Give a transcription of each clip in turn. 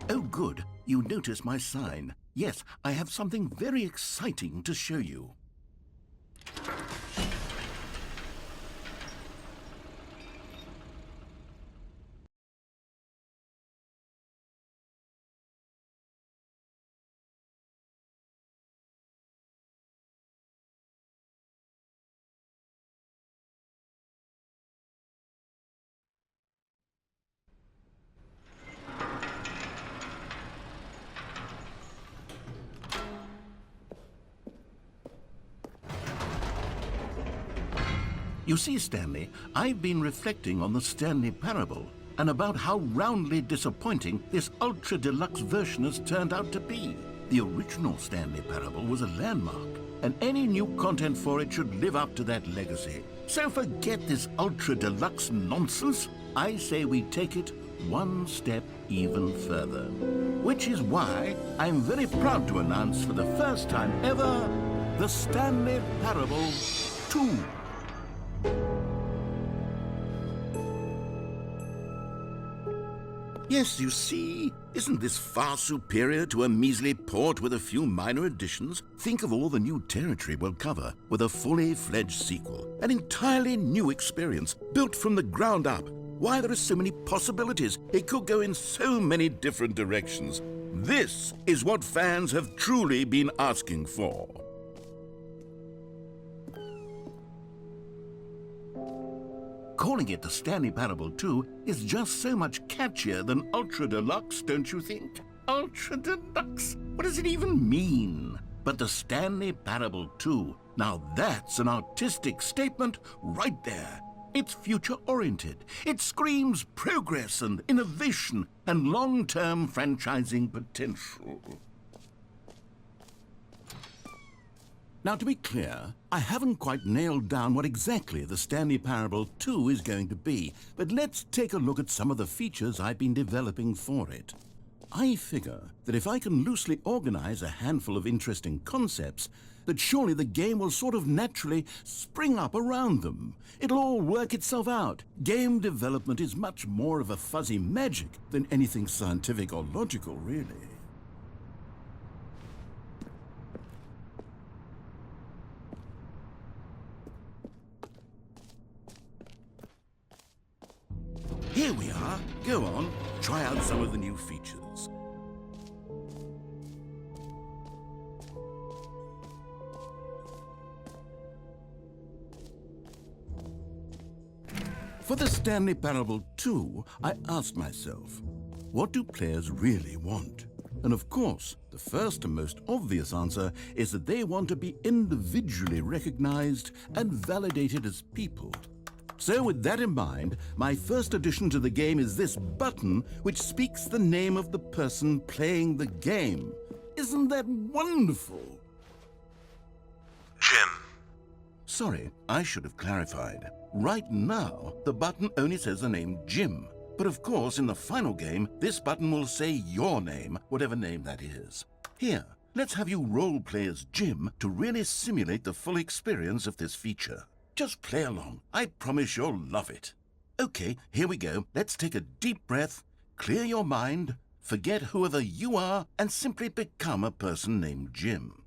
Oh, good. You notice my sign. Yes, I have something very exciting to show you. You see, Stanley, I've been reflecting on the Stanley Parable and about how roundly disappointing this ultra-deluxe version has turned out to be. The original Stanley Parable was a landmark, and any new content for it should live up to that legacy. So forget this ultra-deluxe nonsense. I say we take it one step even further. Which is why I'm very proud to announce for the first time ever, the Stanley Parable 2. Yes, you see, isn't this far superior to a measly port with a few minor additions? Think of all the new territory we'll cover with a fully fledged sequel. An entirely new experience, built from the ground up. Why, there are so many possibilities. It could go in so many different directions. This is what fans have truly been asking for. Calling it the Stanley Parable 2 is just so much catchier than Ultra Deluxe, don't you think? Ultra Deluxe? What does it even mean? But the Stanley Parable 2, now that's an artistic statement right there. It's future-oriented. It screams progress and innovation and long-term franchising potential. Now, to be clear, I haven't quite nailed down what exactly the Stanley Parable 2 is going to be, but let's take a look at some of the features I've been developing for it. I figure that if I can loosely organize a handful of interesting concepts, that surely the game will sort of naturally spring up around them. It'll all work itself out. Game development is much more of a fuzzy magic than anything scientific or logical, really. Here we are. Go on, try out some of the new features. For the Stanley Parable 2, I asked myself, what do players really want? And of course, the first and most obvious answer is that they want to be individually recognized and validated as people. So with that in mind, my first addition to the game is this button which speaks the name of the person playing the game. Isn't that wonderful? Jim. Sorry, I should have clarified. Right now, the button only says the name Jim. But of course, in the final game, this button will say your name, whatever name that is. Here, let's have you role-play as Jim to really simulate the full experience of this feature. Just play along. I promise you'll love it. Okay, here we go. Let's take a deep breath, clear your mind, forget whoever you are, and simply become a person named Jim.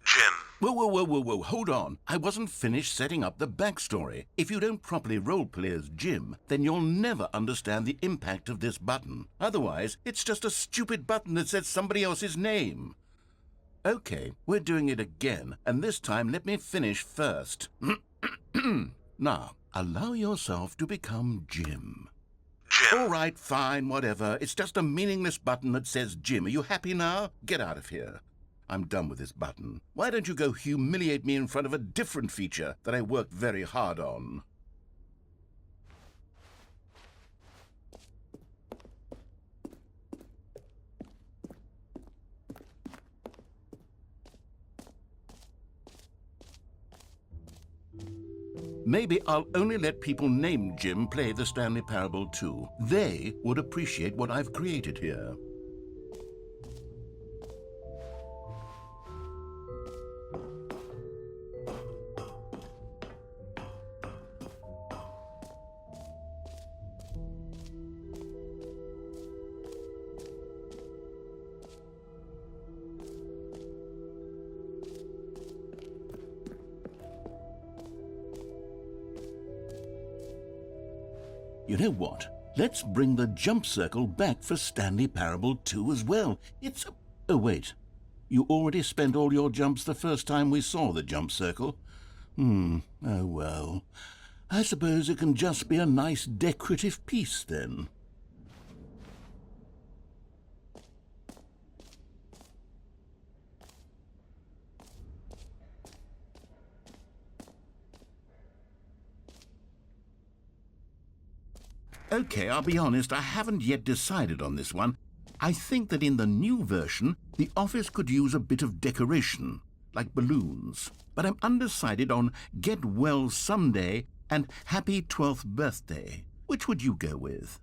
Jim. Whoa, hold on. I wasn't finished setting up the backstory. If you don't properly roleplay as Jim, then you'll never understand the impact of this button. Otherwise, it's just a stupid button that says somebody else's name. Okay, we're doing it again, and this time let me finish first. Now, allow yourself to become Jim. Jim. All right, fine, whatever. It's just a meaningless button that says Jim. Are you happy now? Get out of here. I'm done with this button. Why don't you go humiliate me in front of a different feature that I worked very hard on? Maybe I'll only let people named Jim play the Stanley Parable 2. They would appreciate what I've created here. You know what? Let's bring the jump circle back for Stanley Parable 2 as well. It's a... Oh, wait. You already spent all your jumps the first time we saw the jump circle. Oh well. I suppose it can just be a nice decorative piece then. Okay, I'll be honest, I haven't yet decided on this one. I think that in the new version, the office could use a bit of decoration, like balloons. But I'm undecided on Get Well Someday and Happy 12th Birthday. Which would you go with?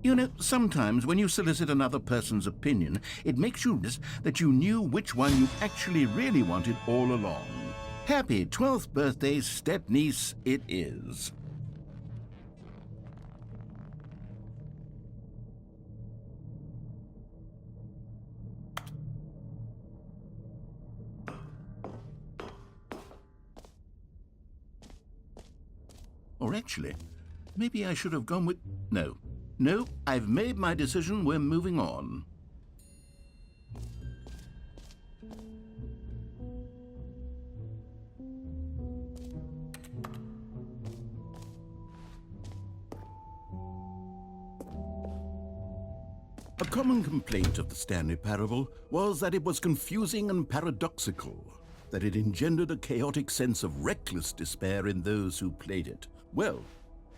You know, sometimes when you solicit another person's opinion, it makes you realize that you knew which one you actually really wanted all along. Happy 12th birthday, step-niece, it is. Or actually, maybe I should have gone with... No, I've made my decision. We're moving on. A common complaint of the Stanley Parable was that it was confusing and paradoxical, that it engendered a chaotic sense of reckless despair in those who played it. Well,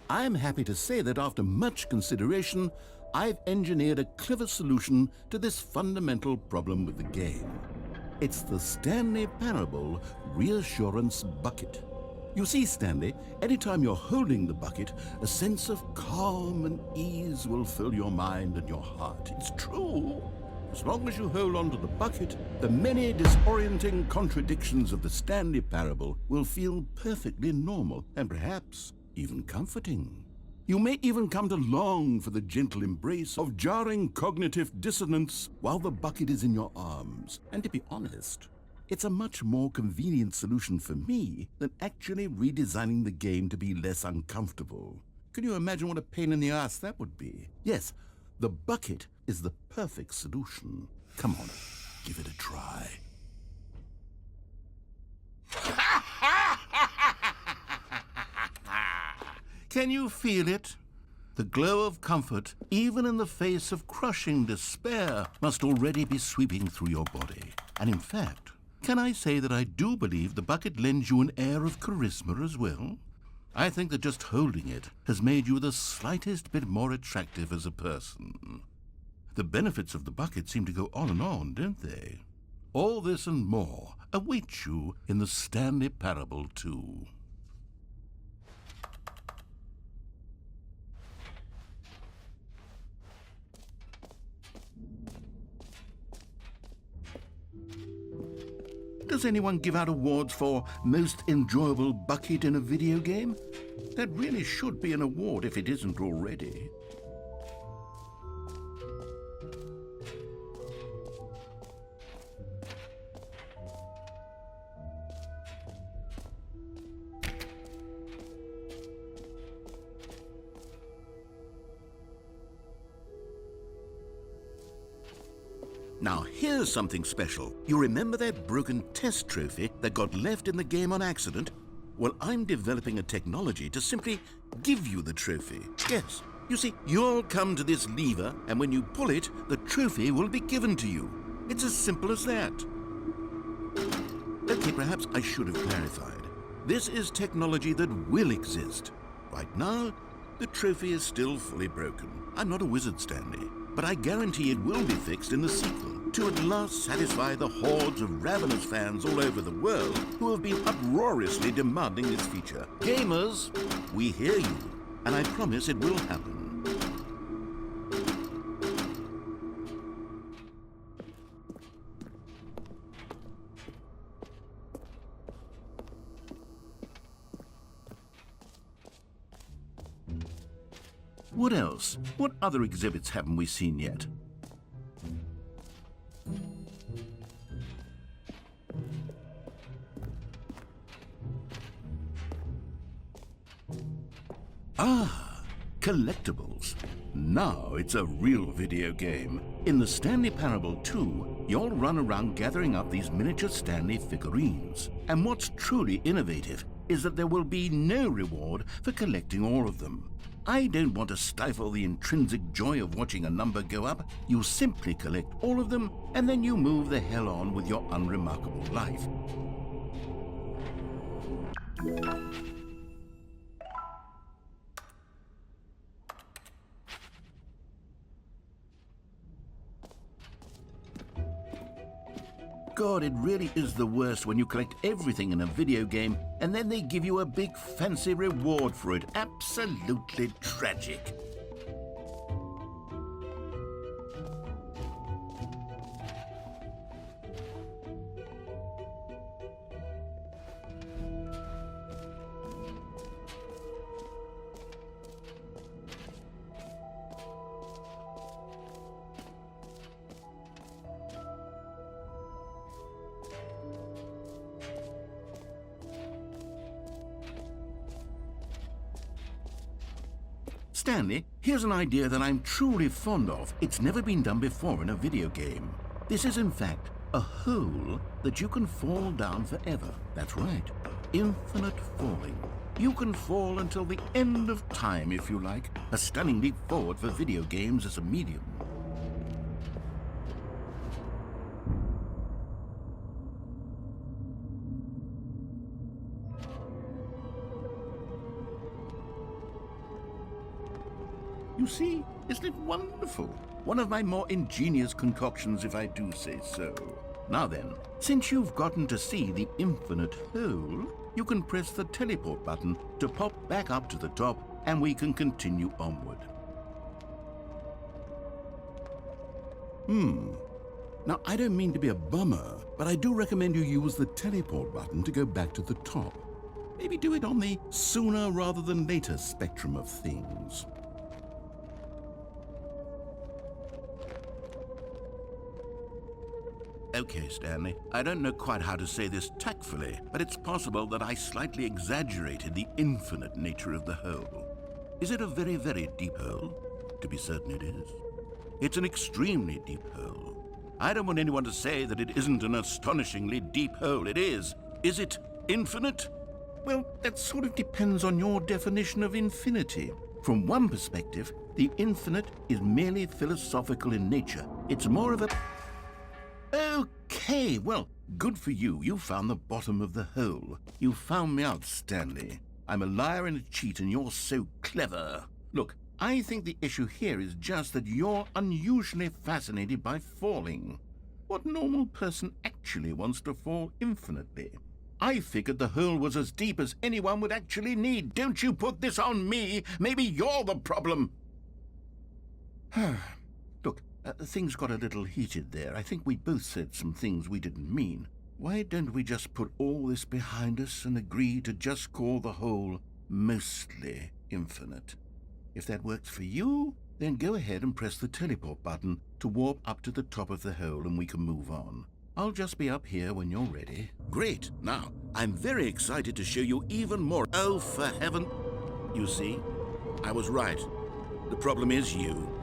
I'm happy to say that after much consideration, I've engineered a clever solution to this fundamental problem with the game. It's the Stanley Parable Reassurance Bucket. You see, Stanley, anytime you're holding the bucket, a sense of calm and ease will fill your mind and your heart. It's true. As long as you hold on to the bucket, the many disorienting contradictions of the Stanley Parable will feel perfectly normal and perhaps even comforting. You may even come to long for the gentle embrace of jarring cognitive dissonance while the bucket is in your arms. And to be honest, it's a much more convenient solution for me than actually redesigning the game to be less uncomfortable. Can you imagine what a pain in the ass that would be? Yes, the bucket is the perfect solution. Come on, give it a try. Can you feel it? The glow of comfort, even in the face of crushing despair, must already be sweeping through your body. And in fact, can I say that I do believe the bucket lends you an air of charisma as well? I think that just holding it has made you the slightest bit more attractive as a person. The benefits of the bucket seem to go on and on, don't they? All this and more await you in the Stanley Parable 2. Does anyone give out awards for most enjoyable bucket in a video game? That really should be an award if it isn't already. Now, here's something special. You remember that broken test trophy that got left in the game on accident? Well, I'm developing a technology to simply give you the trophy. Yes. You see, you'll come to this lever, and when you pull it, the trophy will be given to you. It's as simple as that. Okay, perhaps I should have clarified. This is technology that will exist. Right now, the trophy is still fully broken. I'm not a wizard, Stanley, but I guarantee it will be fixed in the sequel to at last satisfy the hordes of ravenous fans all over the world who have been uproariously demanding this feature. Gamers, we hear you, and I promise it will happen. What else? What other exhibits haven't we seen yet? Ah, collectibles. Now it's a real video game. In the Stanley Parable 2, you'll run around gathering up these miniature Stanley figurines. And what's truly innovative is that there will be no reward for collecting all of them. I don't want to stifle the intrinsic joy of watching a number go up. You simply collect all of them, and then you move the hell on with your unremarkable life. God, it really is the worst when you collect everything in a video game and then they give you a big fancy reward for it. Absolutely tragic. Stanley, here's an idea that I'm truly fond of. It's never been done before in a video game. This is, in fact, a hole that you can fall down forever. That's right. Infinite falling. You can fall until the end of time, if you like. A stunning leap forward for video games as a medium. You see, isn't it wonderful? One of my more ingenious concoctions, if I do say so. Now then, since you've gotten to see the infinite hole, you can press the teleport button to pop back up to the top, and we can continue onward. Now, I don't mean to be a bummer, but I do recommend you use the teleport button to go back to the top. Maybe do it on the sooner rather than later spectrum of things. Okay, Stanley, I don't know quite how to say this tactfully, but it's possible that I slightly exaggerated the infinite nature of the hole. Is it a very, very deep hole? To be certain it is. It's an extremely deep hole. I don't want anyone to say that it isn't an astonishingly deep hole. It is. Is it infinite? Well, that sort of depends on your definition of infinity. From one perspective, the infinite is merely philosophical in nature. It's more of a... Okay, well, good for you. You found the bottom of the hole. You found me out, Stanley. I'm a liar and a cheat, and you're so clever. Look, I think the issue here is just that you're unusually fascinated by falling. What normal person actually wants to fall infinitely? I figured the hole was as deep as anyone would actually need. Don't you put this on me. Maybe you're the problem. Look, things got a little heated there. I think we both said some things we didn't mean. Why don't we just put all this behind us and agree to just call the hole mostly infinite? If that works for you, then go ahead and press the teleport button to warp up to the top of the hole and we can move on. I'll just be up here when you're ready. Great. Now, I'm very excited to show you even more. Oh, for heaven. You see, I was right. The problem is you.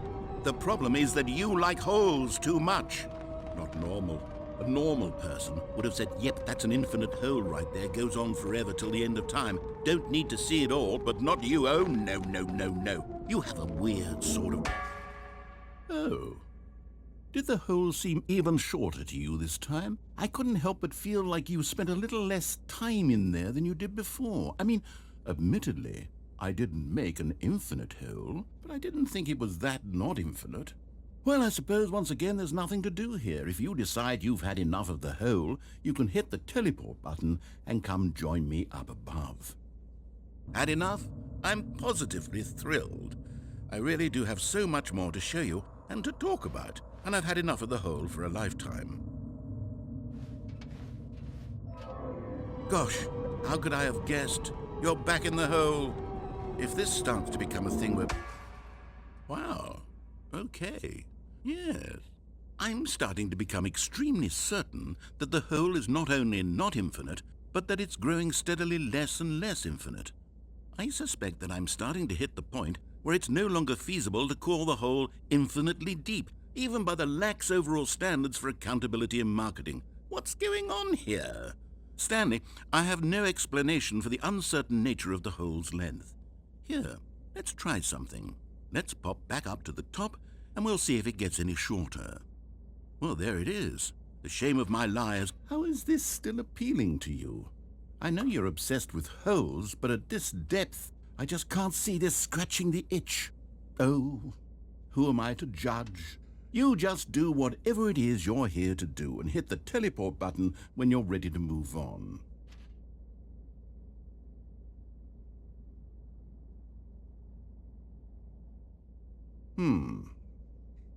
The problem is that you like holes too much. Not normal. A normal person would have said, yep, that's an infinite hole right there. Goes on forever till the end of time. Don't need to see it all, but not you. Oh, no, no, no, no. You have a weird sort of... Oh. Did the hole seem even shorter to you this time? I couldn't help but feel like you spent a little less time in there than you did before. I mean, admittedly, I didn't make an infinite hole, but I didn't think it was that not infinite. Well, I suppose once again there's nothing to do here. If you decide you've had enough of the hole, you can hit the teleport button and come join me up above. Had enough? I'm positively thrilled. I really do have so much more to show you and to talk about, and I've had enough of the hole for a lifetime. Gosh, how could I have guessed? You're back in the hole. If this starts to become a thing where... Wow. Okay. Yes. I'm starting to become extremely certain that the hole is not only not infinite, but that it's growing steadily less and less infinite. I suspect that I'm starting to hit the point where it's no longer feasible to call the hole infinitely deep, even by the lax overall standards for accountability in marketing. What's going on here? Stanley, I have no explanation for the uncertain nature of the hole's length. Here, let's try something. Let's pop back up to the top, and we'll see if it gets any shorter. Well, there it is. The shame of my lies. How is this still appealing to you? I know you're obsessed with holes, but at this depth, I just can't see this scratching the itch. Oh, who am I to judge? You just do whatever it is you're here to do and hit the teleport button when you're ready to move on.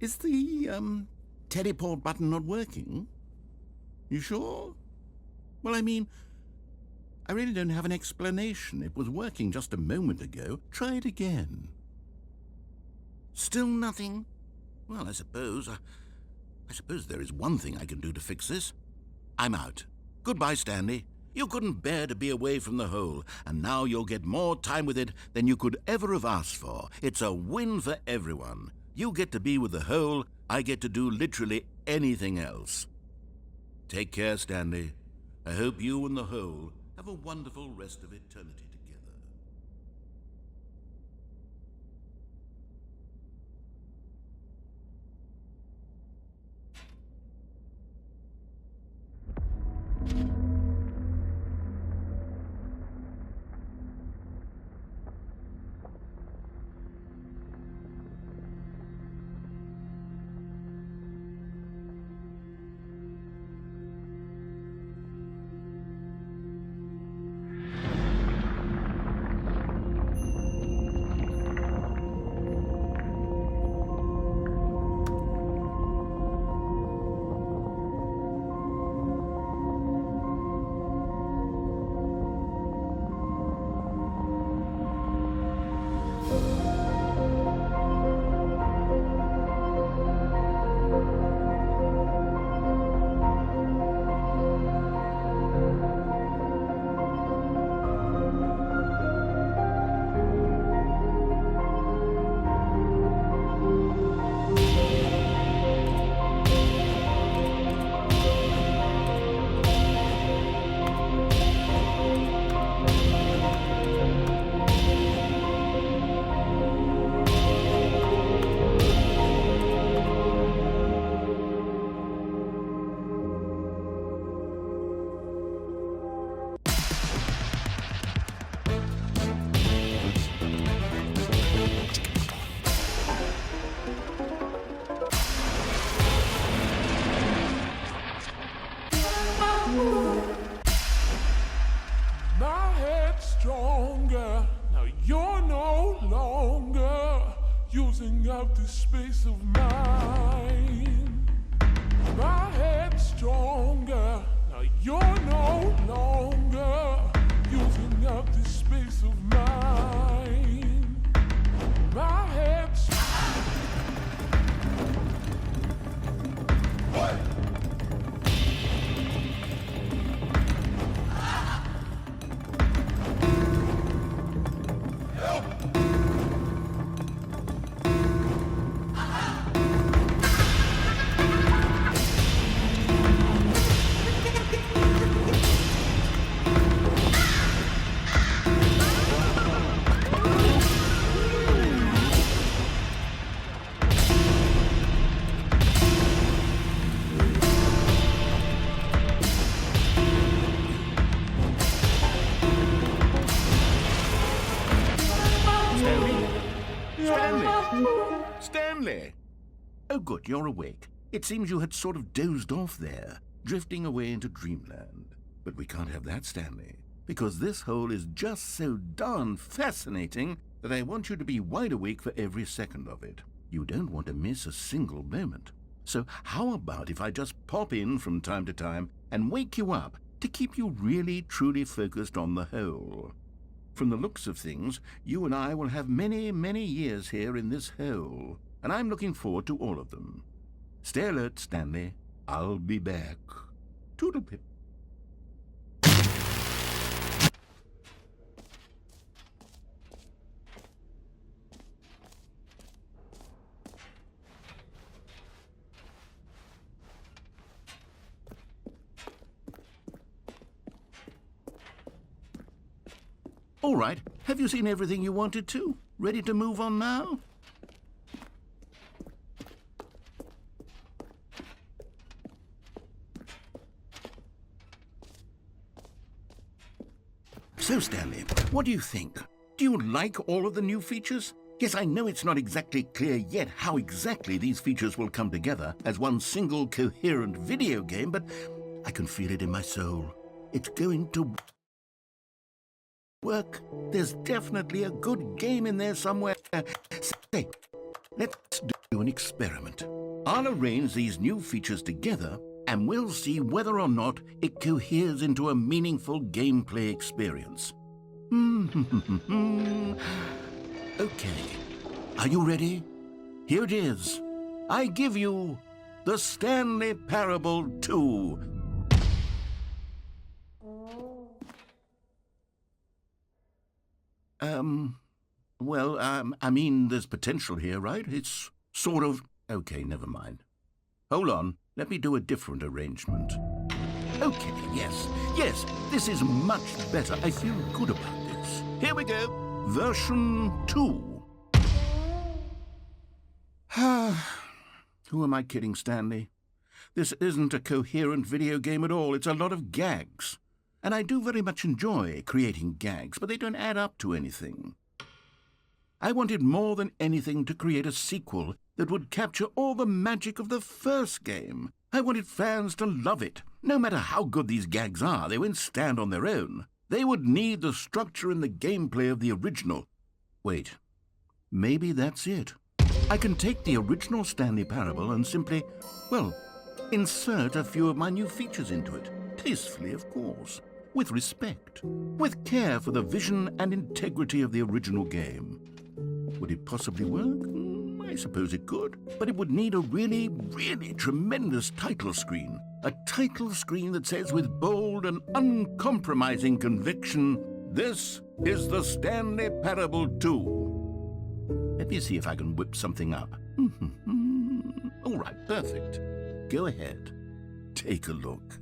Is the, teleport button not working? You sure? Well, I mean, I really don't have an explanation. It was working just a moment ago. Try it again. Still nothing? Well, I suppose there is one thing I can do to fix this. I'm out. Goodbye, Stanley. You couldn't bear to be away from the hole, and now you'll get more time with it than you could ever have asked for. It's a win for everyone. You get to be with the hole, I get to do literally anything else. Take care, Stanley. I hope you and the hole have a wonderful rest of eternity together. My head's stronger. Now you're no longer using up this space of mine. My head's stronger. Now you're no longer using up this space of mine. My head's what? Stanley! Oh, good, you're awake. It seems you had sort of dozed off there, drifting away into dreamland. But we can't have that, Stanley, because this hole is just so darn fascinating that I want you to be wide awake for every second of it. You don't want to miss a single moment. So how about if I just pop in from time to time and wake you up to keep you really, truly focused on the hole? From the looks of things, you and I will have many, many years here in this hole, and I'm looking forward to all of them. Stay alert, Stanley. I'll be back. Toodle-pip. All right, have you seen everything you wanted to? Ready to move on now? So, Stanley, what do you think? Do you like all of the new features? Yes, I know it's not exactly clear yet how exactly these features will come together as one single coherent video game, but I can feel it in my soul. It's going to work. There's definitely a good game in there somewhere. Say, let's do an experiment. I'll arrange these new features together and we'll see whether or not it coheres into a meaningful gameplay experience. Okay, are you ready? Here it is. I give you the Stanley Parable 2. I mean, there's potential here, right? It's sort of... Okay, never mind. Hold on, let me do a different arrangement. Okay, yes, this is much better. I feel good about this. Here we go. Version 2. Who am I kidding, Stanley? This isn't a coherent video game at all. It's a lot of gags. And I do very much enjoy creating gags, but they don't add up to anything. I wanted more than anything to create a sequel that would capture all the magic of the first game. I wanted fans to love it. No matter how good these gags are, they won't stand on their own. They would need the structure and the gameplay of the original. Wait, maybe that's it. I can take the original Stanley Parable and simply, well, insert a few of my new features into it. Tastefully, of course. With respect. With care for the vision and integrity of the original game. Would it possibly work? I suppose it could. But it would need a really, really tremendous title screen. A title screen that says with bold and uncompromising conviction, "This is the Stanley Parable 2." Let me see if I can whip something up. All right, perfect. Go ahead. Take a look.